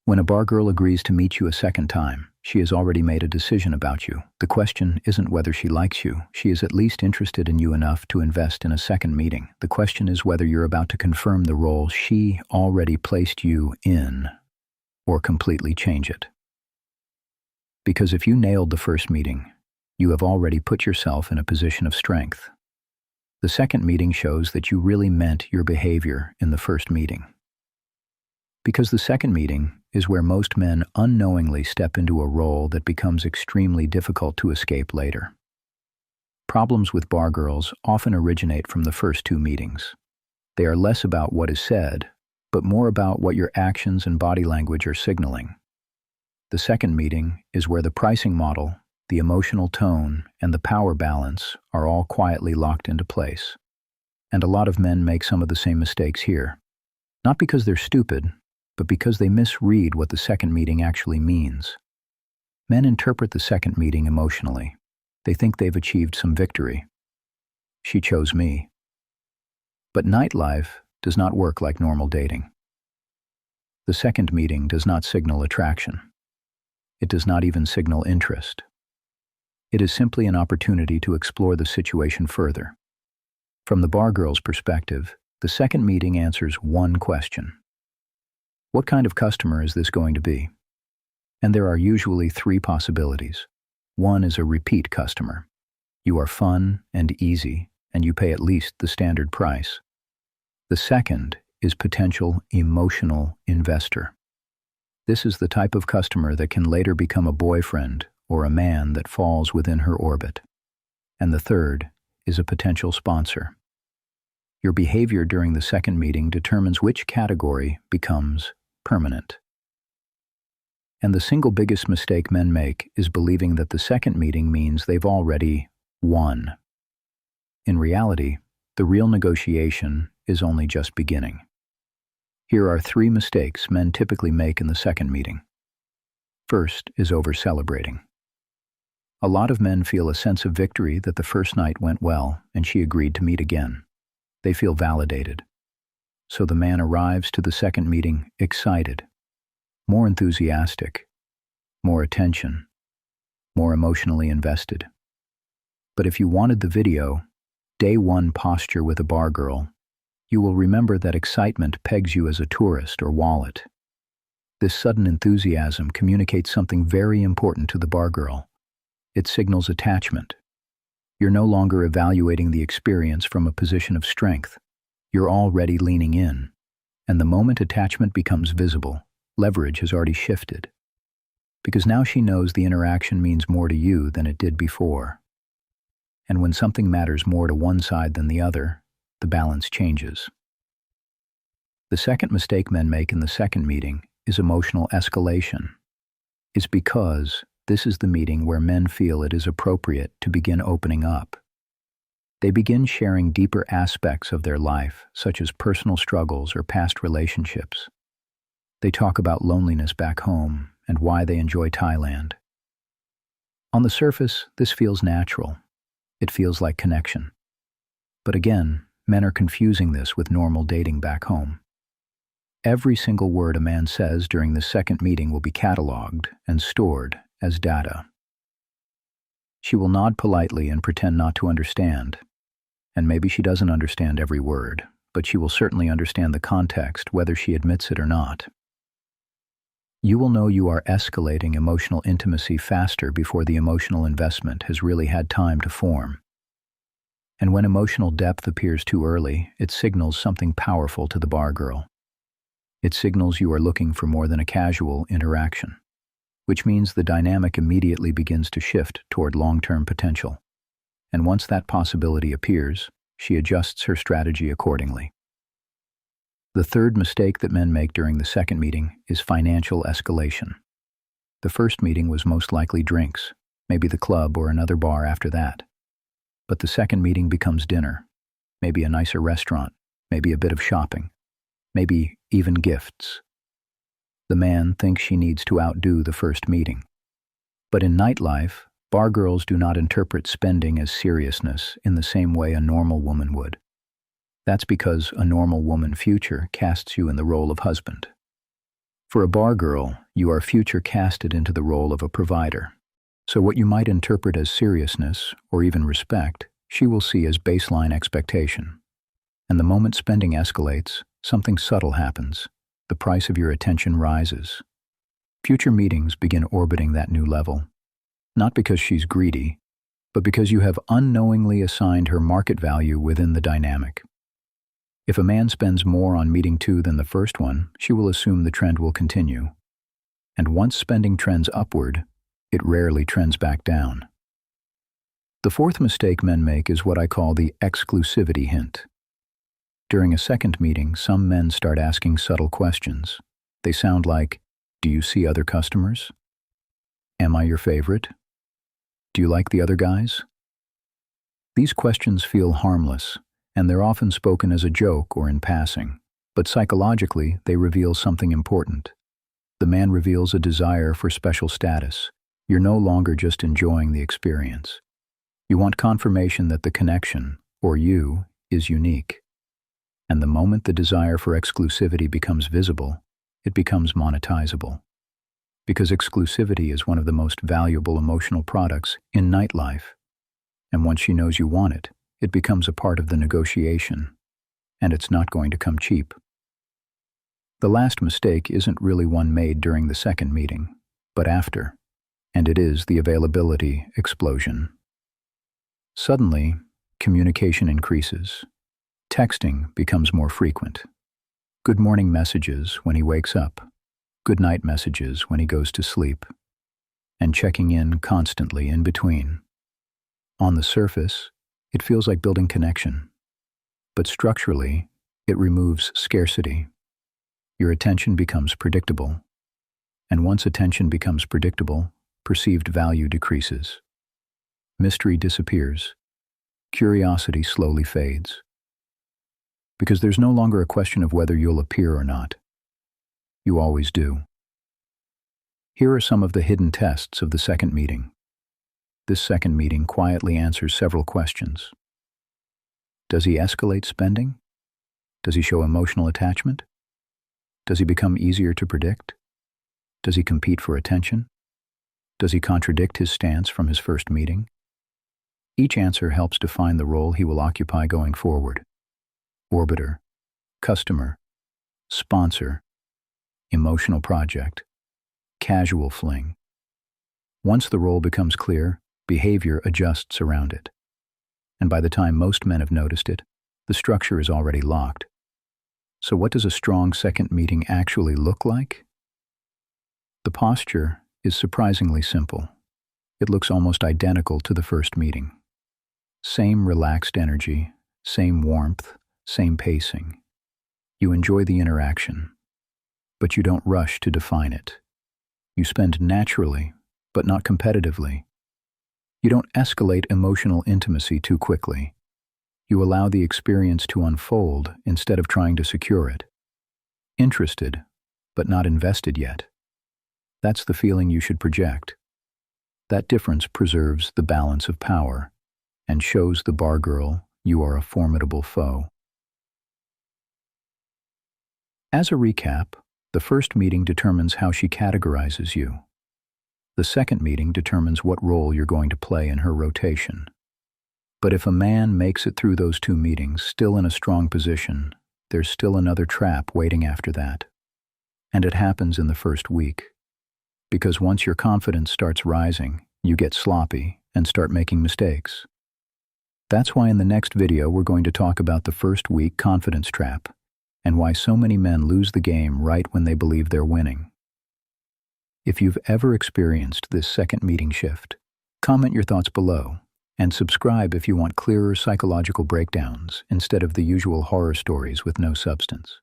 When a bar girl agrees to meet you a second time, she has already made a decision about you. The question isn't whether she likes you. She is at least interested in you enough to invest in a second meeting. The question is whether you're about to confirm the role she already placed you in or completely change it. Because if you nailed the first meeting, you have already put yourself in a position of strength. The second meeting shows that you really meant your behavior in the first meeting. Because the second meeting is where most men unknowingly step into a role that becomes extremely difficult to escape later. Problems with bar girls often originate from the first two meetings. They are less about what is said, but more about what your actions and body language are signaling. The second meeting is where the pricing model, the emotional tone, and the power balance are all quietly locked into place. And a lot of men make some of the same mistakes here. Not because they're stupid, but because they misread what the second meeting actually means. Men interpret the second meeting emotionally. They think they've achieved some victory. She chose me. But nightlife does not work like normal dating. The second meeting does not signal attraction. It does not even signal interest. It is simply an opportunity to explore the situation further. From the bar girl's perspective, the second meeting answers one question. What kind of customer is this going to be? And there are usually three possibilities. One is a repeat customer. You are fun and easy, and you pay at least the standard price. The second is potential emotional investor. This is the type of customer that can later become a boyfriend or a man that falls within her orbit. And the third is a potential sponsor. Your behavior during the second meeting determines which category becomes permanent. And the single biggest mistake men make is believing that the second meeting means they've already won. In reality, the real negotiation is only just beginning. Here are three mistakes men typically make in the second meeting. First is over-celebrating. A lot of men feel a sense of victory that the first night went well and she agreed to meet again. They feel validated. So the man arrives to the second meeting excited, more enthusiastic, more attention, more emotionally invested. But if you wanted the video, day one posture with a bar girl, you will remember that excitement pegs you as a tourist or wallet. This sudden enthusiasm communicates something very important to the bar girl. It signals attachment. You're no longer evaluating the experience from a position of strength. You're already leaning in. And the moment attachment becomes visible, leverage has already shifted. Because now she knows the interaction means more to you than it did before. And when something matters more to one side than the other, the balance changes. The second mistake men make in the second meeting is emotional escalation. It's because this is the meeting where men feel it is appropriate to begin opening up. They begin sharing deeper aspects of their life, such as personal struggles or past relationships. They talk about loneliness back home and why they enjoy Thailand. On the surface, this feels natural. It feels like connection. But again, men are confusing this with normal dating back home. Every single word a man says during the second meeting will be cataloged and stored as data. She will nod politely and pretend not to understand. And maybe she doesn't understand every word, but she will certainly understand the context, whether she admits it or not. You will know you are escalating emotional intimacy faster before the emotional investment has really had time to form. And when emotional depth appears too early, it signals something powerful to the bar girl. It signals you are looking for more than a casual interaction, which means the dynamic immediately begins to shift toward long-term potential. And once that possibility appears, she adjusts her strategy accordingly. The third mistake that men make during the second meeting is financial escalation. The first meeting was most likely drinks, maybe the club or another bar after that. But the second meeting becomes dinner, maybe a nicer restaurant, maybe a bit of shopping, maybe even gifts. The man thinks she needs to outdo the first meeting. But in nightlife, bar girls do not interpret spending as seriousness in the same way a normal woman would. That's because a normal woman future casts you in the role of husband. For a bar girl, you are future casted into the role of a provider. So what you might interpret as seriousness or even respect, she will see as baseline expectation. And the moment spending escalates, something subtle happens. The price of your attention rises. Future meetings begin orbiting that new level. Not because she's greedy, but because you have unknowingly assigned her market value within the dynamic. If a man spends more on meeting 2 than the first one, she will assume the trend will continue. And once spending trends upward, it rarely trends back down. The fourth mistake men make is what I call the exclusivity hint. During a second meeting, some men start asking subtle questions. They sound like, "Do you see other customers? Am I your favorite? Do you like the other guys?" These questions feel harmless, and they're often spoken as a joke or in passing, but psychologically they reveal something important. The man reveals a desire for special status. You're no longer just enjoying the experience. You want confirmation that the connection, or you, is unique. And the moment the desire for exclusivity becomes visible, it becomes monetizable. Because exclusivity is one of the most valuable emotional products in nightlife. And once she knows you want it, it becomes a part of the negotiation. And it's not going to come cheap. The last mistake isn't really one made during the second meeting, but after. And it is the availability explosion. Suddenly, communication increases. Texting becomes more frequent. Good morning messages when he wakes up. Good night messages when he goes to sleep. And checking in constantly in between. On the surface, it feels like building connection. But structurally, it removes scarcity. Your attention becomes predictable. And once attention becomes predictable, perceived value decreases. Mystery disappears. Curiosity slowly fades. Because there's no longer a question of whether you'll appear or not. You always do. Here are some of the hidden tests of the second meeting. This second meeting quietly answers several questions. Does he escalate spending? Does he show emotional attachment? Does he become easier to predict? Does he compete for attention? Does he contradict his stance from his first meeting? Each answer helps define the role he will occupy going forward. Orbiter, customer, sponsor, emotional project, casual fling. Once the role becomes clear, behavior adjusts around it. And by the time most men have noticed it, the structure is already locked. So what does a strong second meeting actually look like? The posture is surprisingly simple. It looks almost identical to the first meeting. Same relaxed energy, same warmth, same pacing. You enjoy the interaction, but you don't rush to define it. You spend naturally, but not competitively. You don't escalate emotional intimacy too quickly. You allow the experience to unfold instead of trying to secure it. Interested, but not invested yet. That's the feeling you should project. That difference preserves the balance of power and shows the bar girl you are a formidable foe. As a recap, the first meeting determines how she categorizes you. The second meeting determines what role you're going to play in her rotation. But if a man makes it through those 2 meetings still in a strong position, there's still another trap waiting after that. And it happens in the first week. Because once your confidence starts rising, you get sloppy and start making mistakes. That's why in the next video we're going to talk about the first week confidence trap and why so many men lose the game right when they believe they're winning. If you've ever experienced this second meeting shift, comment your thoughts below and subscribe if you want clearer psychological breakdowns instead of the usual horror stories with no substance.